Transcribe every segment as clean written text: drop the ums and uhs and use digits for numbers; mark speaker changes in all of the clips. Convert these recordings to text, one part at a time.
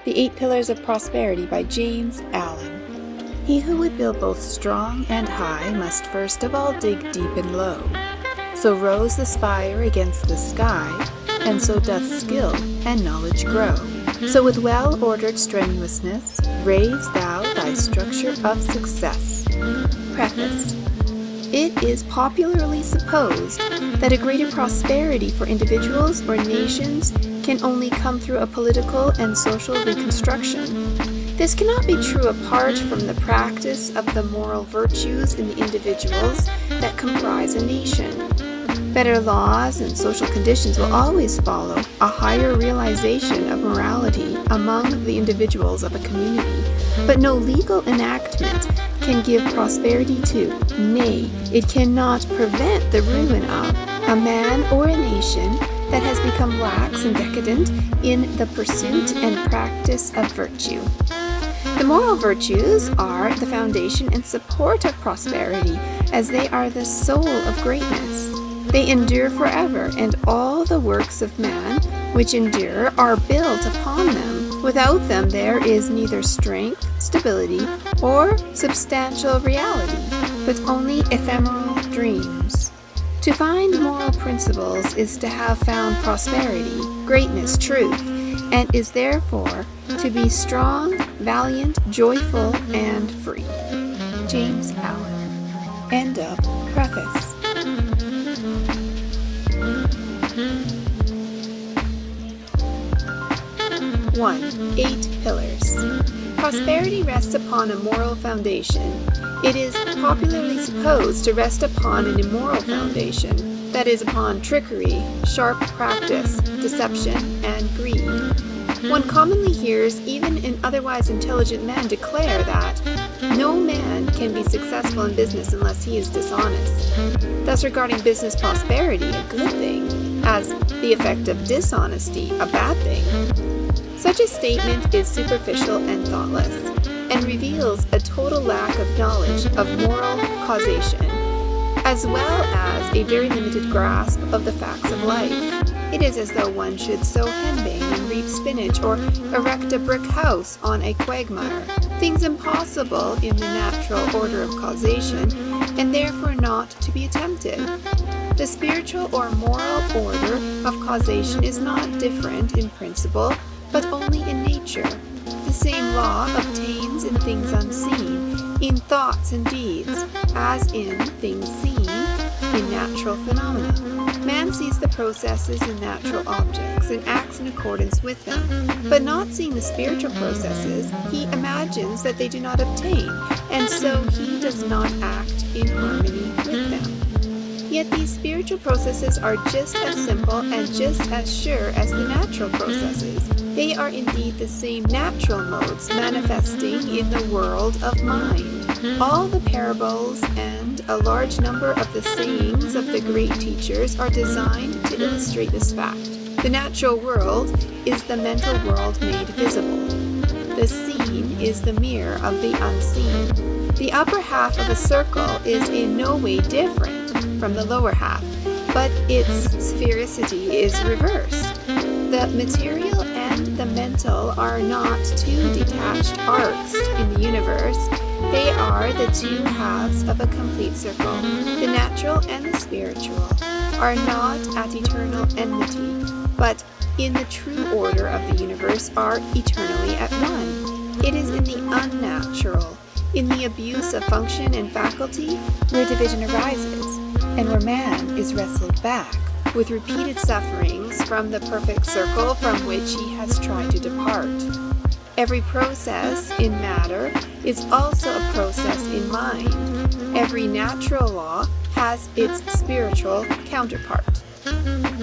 Speaker 1: The 8 Pillars of Prosperity by James Allen. He who would build both strong and high must first of all dig deep and low. So rose the spire against the sky, and so doth skill and knowledge grow. So with well-ordered strenuousness, raise thou thy structure of success. Preface. It is popularly supposed that a greater prosperity for individuals or nations can only come through a political and social reconstruction. This cannot be true apart from the practice of the moral virtues in the individuals that comprise a nation. Better laws and social conditions will always follow a higher realization of morality among the individuals of a community, but no legal enactment can give prosperity to, nay, it cannot prevent the ruin of, a man or a nation that has become lax and decadent in the pursuit and practice of virtue. The moral virtues are the foundation and support of prosperity, as they are the soul of greatness. They endure forever, and all the works of man which endure are built upon them. Without them there is neither strength, stability, or substantial reality, but only ephemeral dreams. To find moral principles is to have found prosperity, greatness, truth, and is therefore to be strong, valiant, joyful, and free. James Allen. End of preface. 1. 8 Pillars. Prosperity rests upon a moral foundation. It is popularly supposed to rest upon an immoral foundation, that is, upon trickery, sharp practice, deception, and greed. One commonly hears even an otherwise intelligent man declare that no man can be successful in business unless he is dishonest, thus regarding business prosperity a good thing, as the effect of dishonesty a bad thing. Such a statement is superficial and thoughtless, and reveals a total lack of knowledge of moral causation, as well as a very limited grasp of the facts of life. It is as though one should sow henbane and reap spinach, or erect a brick house on a quagmire, things impossible in the natural order of causation, and therefore not to be attempted. The spiritual or moral order of causation is not different in principle, but only in nature. The same law obtains in things unseen, in thoughts and deeds, as in things seen, in natural phenomena. Man sees the processes in natural objects and acts in accordance with them, but not seeing the spiritual processes, he imagines that they do not obtain, and so he does not act in harmony with them. Yet these spiritual processes are just as simple and just as sure as the natural processes. They are indeed the same natural modes manifesting in the world of mind. All the parables and a large number of the sayings of the great teachers are designed to illustrate this fact. The natural world is the mental world made visible. The seen is the mirror of the unseen. The upper half of a circle is in no way different from the lower half, but its sphericity is reversed. The material and the mental are not two detached arcs in the universe. They are the two halves of a complete circle. The natural and the spiritual are not at eternal enmity, but in the true order of the universe are eternally at one. It is in the unnatural, in the abuse of function and faculty, where division arises, and where man is wrestled back with repeated sufferings from the perfect circle from which he has tried to depart. Every process in matter is also a process in mind. Every natural law has its spiritual counterpart.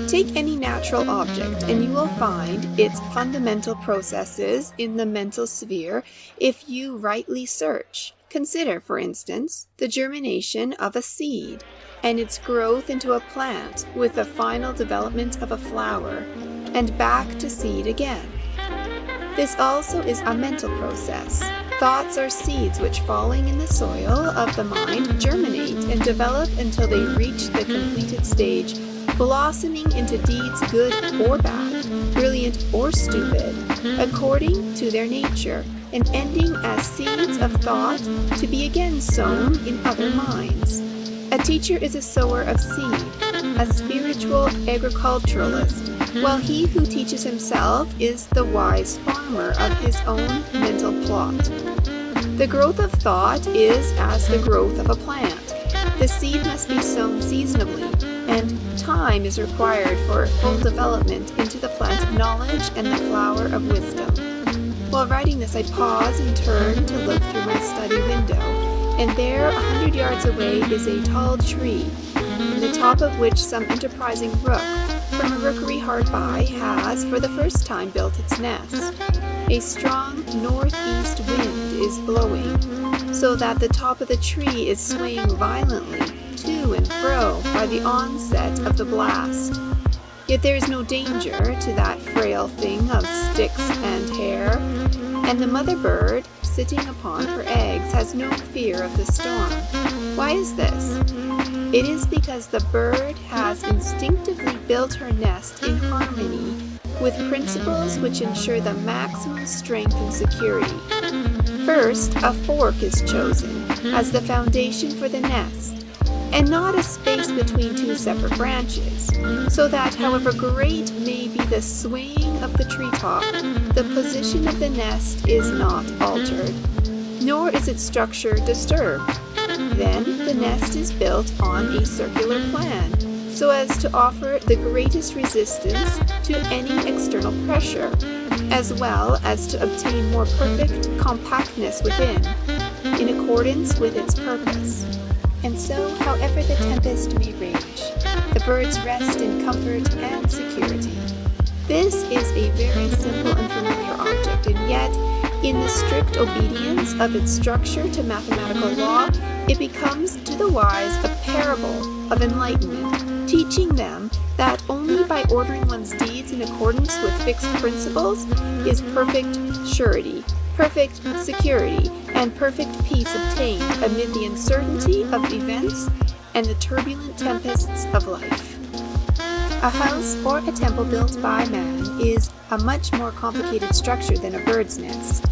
Speaker 1: Take any natural object and you will find its fundamental processes in the mental sphere if you rightly search. Consider, for instance, the germination of a seed and its growth into a plant with the final development of a flower, and back to seed again. This also is a mental process. Thoughts are seeds which, falling in the soil of the mind, germinate and develop until they reach the completed stage, blossoming into deeds good or bad, brilliant or stupid, according to their nature, and ending as seeds of thought to be again sown in other minds. A teacher is a sower of seed, a spiritual agriculturalist, while he who teaches himself is the wise farmer of his own mental plot. The growth of thought is as the growth of a plant. The seed must be sown seasonably, and time is required for full development into the plant of knowledge and the flower of wisdom. While writing this, I pause and turn to look through my study window, and there, 100 yards away, is a tall tree, in the top of which some enterprising rook from a rookery hard by has, for the first time, built its nest. A strong northeast wind is blowing, so that the top of the tree is swaying violently to and fro by the onset of the blast. Yet there is no danger to that frail thing of sticks and hair, and the mother bird, sitting upon her eggs, has no fear of the storm. Why is this? It is because the bird has instinctively built her nest in harmony with principles which ensure the maximum strength and security. First, a fork is chosen as the foundation for the nest, and not a space between two separate branches, so that however great may be the swaying of the treetop, the position of the nest is not altered, nor is its structure disturbed. Then the nest is built on a circular plan, so as to offer the greatest resistance to any external pressure, as well as to obtain more perfect compactness within, in accordance with its purpose. And so, however the tempest may rage, the birds rest in comfort and security. This is a very simple and familiar object, and yet, in the strict obedience of its structure to mathematical law, it becomes to the wise a parable of enlightenment, teaching them that only by ordering one's deeds in accordance with fixed principles is perfect surety, perfect security, and perfect peace obtained amid the uncertainty of events and the turbulent tempests of life. A house or a temple built by man is a much more complicated structure than a bird's nest,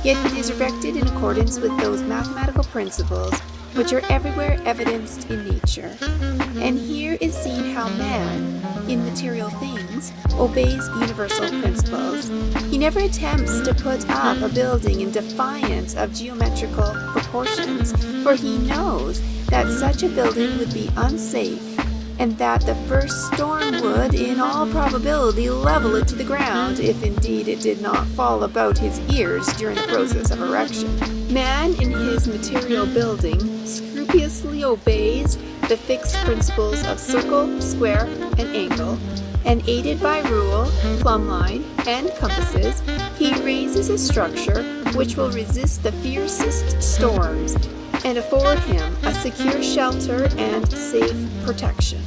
Speaker 1: yet it is erected in accordance with those mathematical principles which are everywhere evidenced in nature. And here is seen how man, in material things, obeys universal principles. He never attempts to put up a building in defiance of geometrical proportions, for he knows that such a building would be unsafe, and that the first storm would, in all probability, level it to the ground, if indeed it did not fall about his ears during the process of erection. Man, in his material building, scrupulously obeys the fixed principles of circle, square, and angle, and aided by rule, plumb line, and compasses, he raises a structure which will resist the fiercest storms and afford him a secure shelter and safe protection.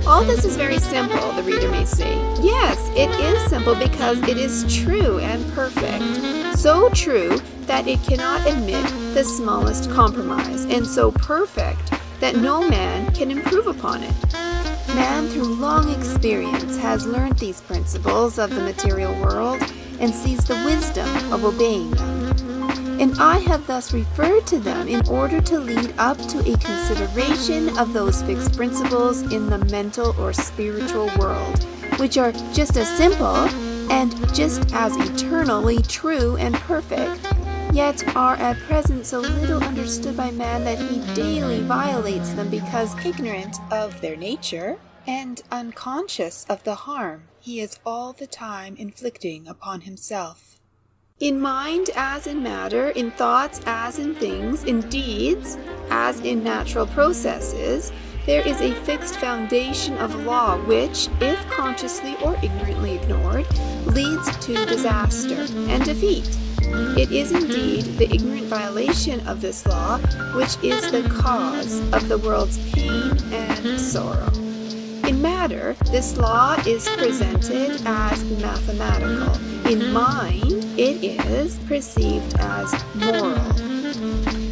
Speaker 1: All this is very simple, the reader may say. Yes, it is simple because it is true and perfect. So true that it cannot admit the smallest compromise, and so perfect that no man can improve upon it. Man, through long experience, has learned these principles of the material world and sees the wisdom of obeying them. And I have thus referred to them in order to lead up to a consideration of those fixed principles in the mental or spiritual world, which are just as simple and just as eternally true and perfect, yet are at present so little understood by man that he daily violates them because ignorant of their nature and unconscious of the harm he is all the time inflicting upon himself. In mind as in matter, in thoughts as in things, in deeds as in natural processes, there is a fixed foundation of law which, if consciously or ignorantly ignored, leads to disaster and defeat. It is indeed the ignorant violation of this law which is the cause of the world's pain and sorrow. In matter, this law is presented as mathematical. In mind, it is perceived as moral.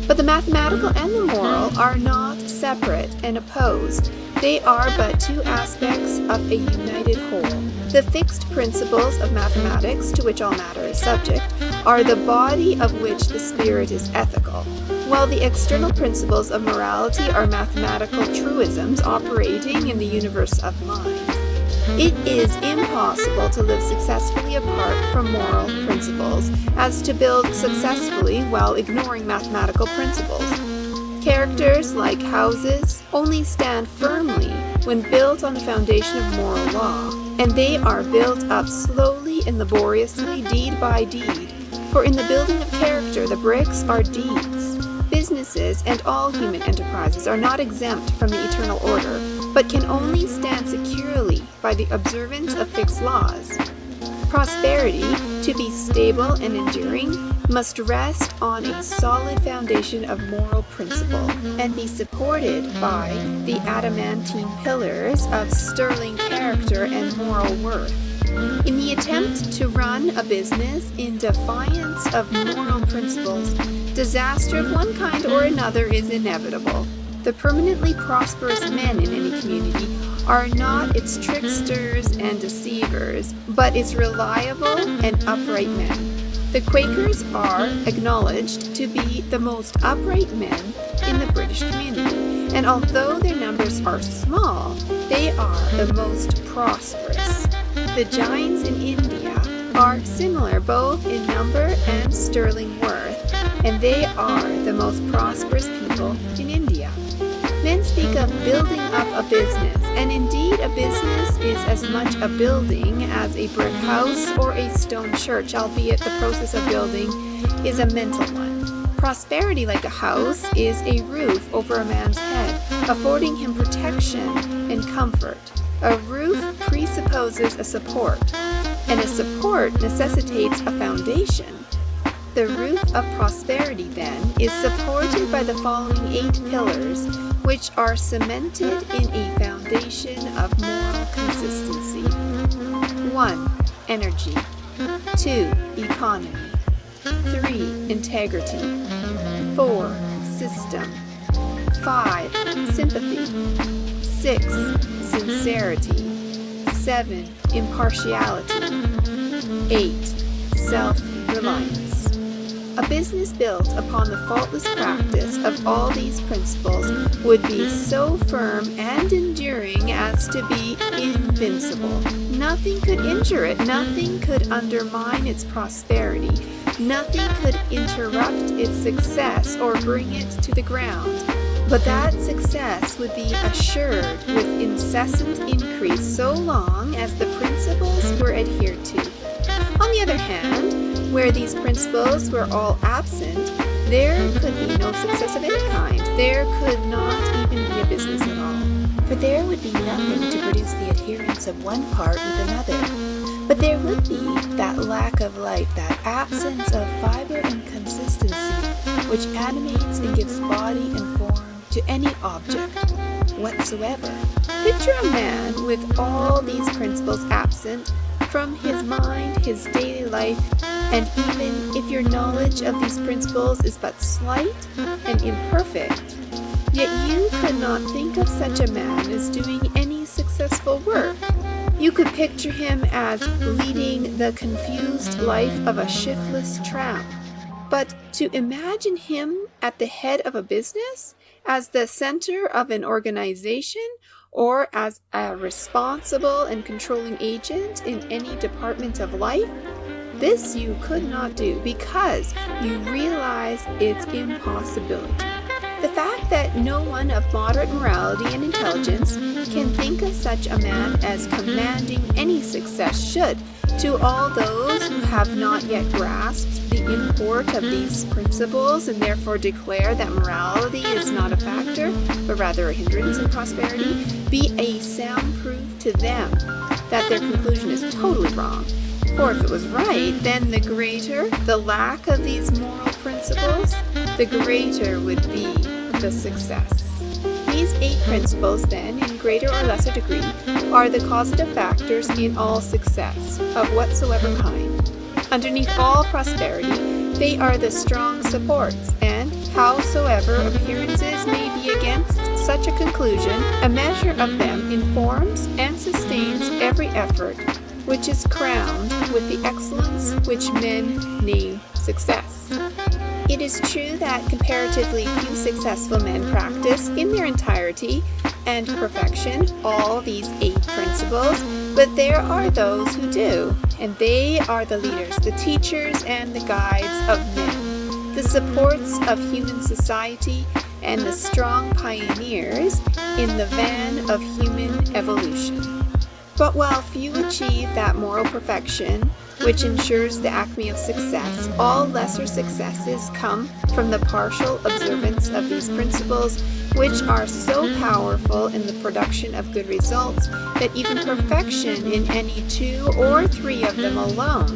Speaker 1: But the mathematical and the moral are not separate and opposed. They are but two aspects of a united whole. The fixed principles of mathematics, to which all matter is subject, are the body of which the spirit is ethical, while the external principles of morality are mathematical truisms operating in the universe of mind. It is impossible to live successfully apart from moral principles, as to build successfully while ignoring mathematical principles. Characters, like houses, only stand firmly when built on the foundation of moral law, and they are built up slowly and laboriously, deed by deed, for in the building of character the bricks are deeds. Businesses and all human enterprises are not exempt from the eternal order, but can only stand securely by the observance of fixed laws. Prosperity, to be stable and enduring, must rest on a solid foundation of moral principle and be supported by the adamantine pillars of sterling character and moral worth. In the attempt to run a business in defiance of moral principles, disaster of one kind or another is inevitable. The permanently prosperous men in any community are not its tricksters and deceivers, but its reliable and upright men. The Quakers are acknowledged to be the most upright men in the British community, and although their numbers are small, they are the most prosperous. The Jains in India are similar both in number and sterling worth, and they are the most prosperous people in India. Men speak of building up a business, and indeed a business is as much a building as a brick house or a stone church, albeit the process of building is a mental one. Prosperity, like a house, is a roof over a man's head, affording him protection and comfort. A roof presupposes a support, and a support necessitates a foundation. The roof of prosperity, then, is supported by the following 8 pillars, which are cemented in a foundation of moral consistency. 1. Energy. 2. Economy. 3. Integrity. 4. System. 5. Sympathy. 6. Sincerity. 7. Impartiality. 8. Self-reliance. A business built upon the faultless practice of all these principles would be so firm and enduring as to be invincible. Nothing could injure it, nothing could undermine its prosperity, nothing could interrupt its success or bring it to the ground. But that success would be assured with incessant increase so long as the principles were adhered to. On the other hand, where these principles were all absent, there could be no success of any kind. There could not even be a business at all. For there would be nothing to produce the adherence of one part with another. But there would be that lack of life, that absence of fiber and consistency, which animates and gives body and form to any object whatsoever. Picture a man with all these principles absent from his mind, his daily life, and even if your knowledge of these principles is but slight and imperfect, yet you could not think of such a man as doing any successful work. You could picture him as leading the confused life of a shiftless tramp. But to imagine him at the head of a business, as the center of an organization, or as a responsible and controlling agent in any department of life, this you could not do because you realize its impossibility. The fact that no one of moderate morality and intelligence can think of such a man as commanding any success should, to all those who have not yet grasped the import of these principles and therefore declare that morality is not a factor, but rather a hindrance in prosperity, be a sound proof to them that their conclusion is totally wrong. For if it was right, then the greater the lack of these moral principles, the greater would be the success. These 8 principles, then, in greater or lesser degree, are the causative factors in all success, of whatsoever kind. Underneath all prosperity, they are the strong supports, and, howsoever appearances may be against such a conclusion, a measure of them informs and sustains every effort, which is crowned with the excellence which men name success. It is true that comparatively few successful men practice in their entirety and perfection all these 8 principles, but there are those who do, and they are the leaders, the teachers, and the guides of men, the supports of human society, and the strong pioneers in the van of human evolution. But while few achieve that moral perfection which ensures the acme of success, all lesser successes come from the partial observance of these principles, which are so powerful in the production of good results that even perfection in any 2 or 3 of them alone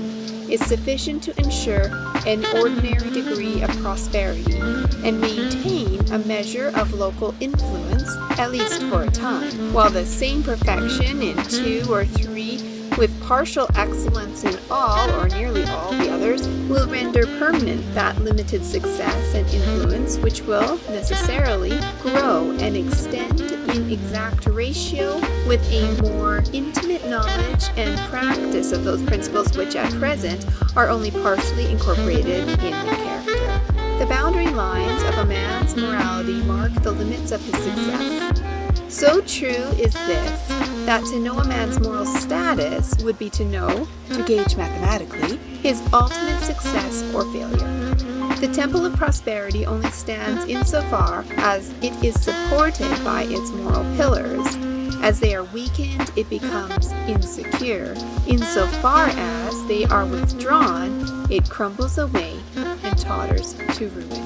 Speaker 1: is sufficient to ensure an ordinary degree of prosperity and maintain a measure of local influence, at least for a time, while the same perfection in 2 or 3 with partial excellence in all or nearly all the others will render permanent that limited success and influence which will necessarily grow and extend in exact ratio with a more intimate knowledge and practice of those principles which at present are only partially incorporated in the character. The boundary lines of a man's morality mark the limits of his success. So true is this, that to know a man's moral status would be to know, to gauge mathematically, his ultimate success or failure. The temple of prosperity only stands insofar as it is supported by its moral pillars. As they are weakened, it becomes insecure. Insofar as they are withdrawn, it crumbles away and totters to ruin.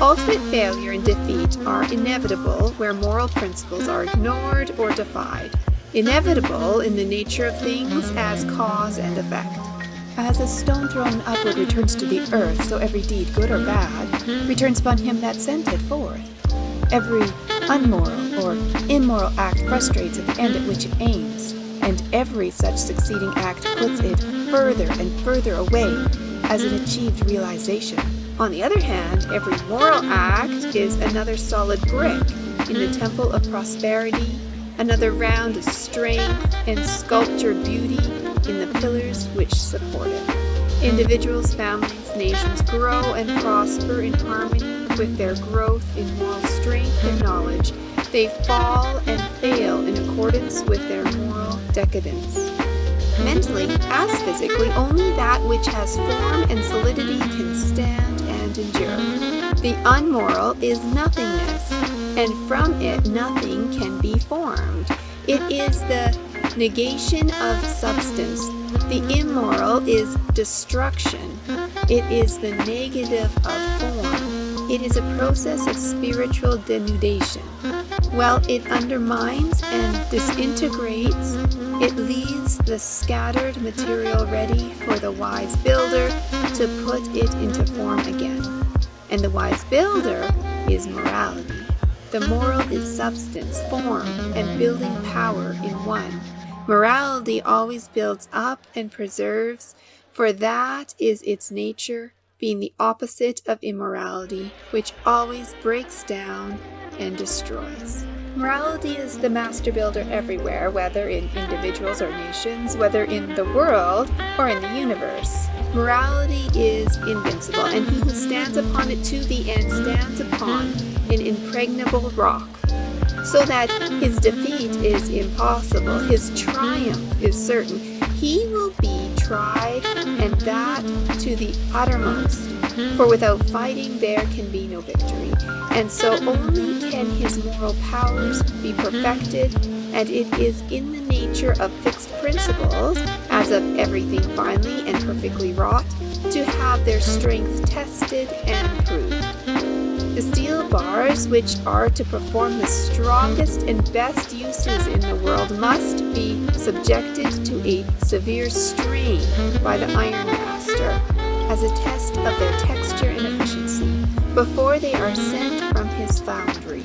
Speaker 1: Ultimate failure and defeat are inevitable where moral principles are ignored or defied. Inevitable in the nature of things as cause and effect. As a stone thrown upward returns to the earth, so every deed, good or bad, returns upon him that sent it forth. Every unmoral or immoral act frustrates at the end at which it aims, and every such succeeding act puts it further and further away as an achieved realization. On the other hand, every moral act is another solid brick in the temple of prosperity, another round of strength and sculptured beauty in the pillars which support it. Individuals, families, nations grow and prosper in harmony with their growth in moral strength and knowledge. They fall and fail in accordance with their moral decadence. Mentally, as physically, only that which has form and solidity can stand and endure. The unmoral is nothingness, and from it nothing can be formed. It is the negation of substance. The immoral is destruction. It is the negative of form. It is a process of spiritual denudation. While it undermines and disintegrates, it leaves the scattered material ready for the wise builder to put it into form again. And the wise builder is morality. The moral is substance, form, and building power in one. Morality always builds up and preserves, for that is its nature, being the opposite of immorality, which always breaks down and destroys. Morality is the master builder everywhere, whether in individuals or nations, whether in the world or in the universe. Morality is invincible, and he who stands upon it to the end stands upon an impregnable rock, so that his defeat is impossible, his triumph is certain. He will be tried, and that to the uttermost, for without fighting there can be no victory, and so only can his moral powers be perfected, and it is in the nature of fixed principles, as of everything finely and perfectly wrought, to have their strength tested and proved. The steel bars which are to perform the strongest and best uses in the world must be subjected to a severe strain by the ironmaster as a test of their texture and efficiency before they are sent from his foundry.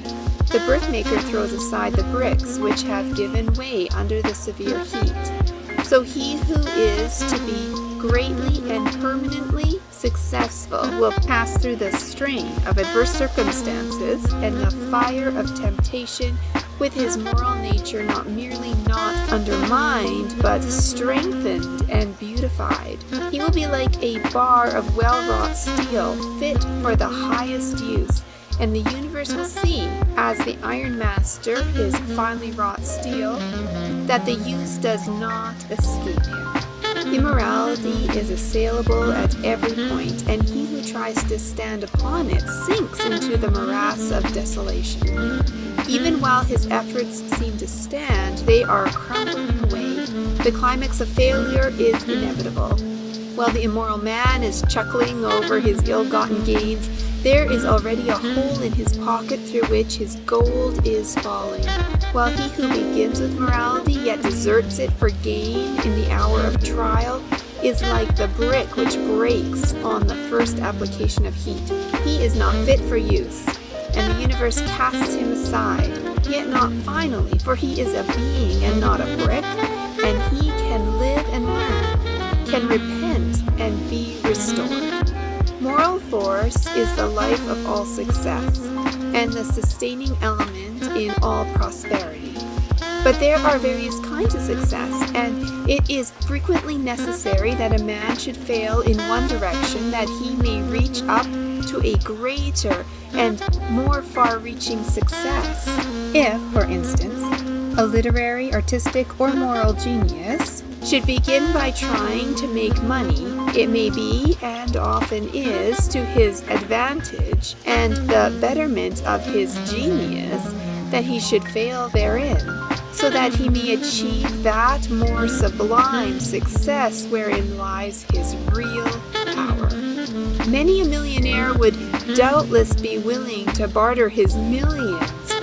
Speaker 1: The brickmaker throws aside the bricks which have given way under the severe heat. So he who is to be greatly and permanently successful will pass through the strain of adverse circumstances and the fire of temptation with his moral nature not merely not undermined, but strengthened and beautified. He will be like a bar of well-wrought steel, fit for the highest use, and the universe will see, as the iron master, his finely wrought steel, that the use does not escape him. Immorality is assailable at every point, and he who tries to stand upon it sinks into the morass of desolation. Even while his efforts seem to stand, they are crumbling away. The climax of failure is inevitable. While the immoral man is chuckling over his ill-gotten gains, there is already a hole in his pocket through which his gold is falling. While he who begins with morality yet deserts it for gain in the hour of trial is like the brick which breaks on the first application of heat. He is not fit for use, and the universe casts him aside, yet not finally, for he is a being and not a brick, and he can live and learn, can repent and be restored. Moral force is the life of all success, and the sustaining element in all prosperity. But there are various kinds of success, and it is frequently necessary that a man should fail in one direction that he may reach up to a greater and more far-reaching success. If, for instance, a literary, artistic, or moral genius should begin by trying to make money, it may be, and often is, to his advantage and the betterment of his genius that he should fail therein, so that he may achieve that more sublime success wherein lies his real power. Many a millionaire would doubtless be willing to barter his millions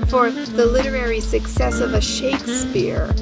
Speaker 1: for the literary success of a Shakespeare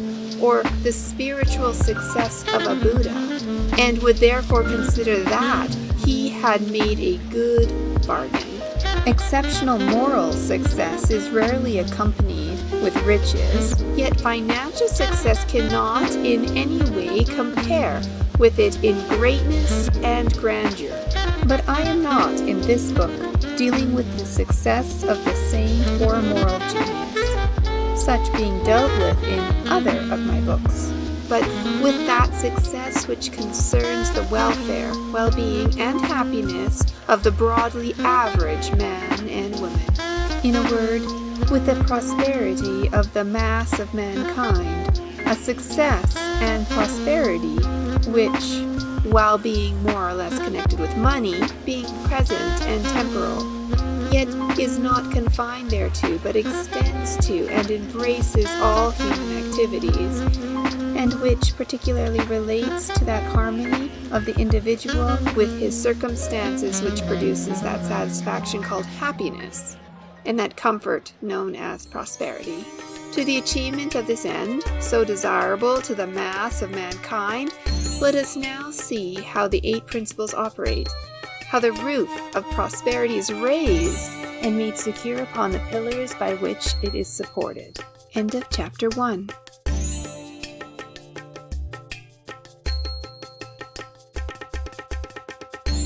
Speaker 1: or the spiritual success of a Buddha, and would therefore consider that he had made a good bargain. Exceptional moral success is rarely accompanied with riches, yet financial success cannot in any way compare with it in greatness and grandeur. But I am not, in this book, dealing with the success of the saint or moral genius, such being dealt with in other of my books, but with that success which concerns the welfare, well-being, and happiness of the broadly average man and woman. In a word, with the prosperity of the mass of mankind, a success and prosperity which, while being more or less connected with money, being present and temporal, yet is not confined thereto, but extends to and embraces all human activities, and which particularly relates to that harmony of the individual with his circumstances which produces that satisfaction called happiness, and that comfort known as prosperity. To the achievement of this end, so desirable to the mass of mankind, let us now see how the 8 principles operate, how the roof of prosperity is raised and made secure upon the pillars by which it is supported. End of chapter 1.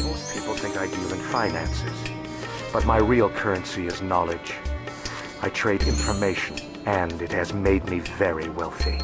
Speaker 2: Most people think I deal in finances, but my real currency is knowledge. I trade information, and it has made me very wealthy.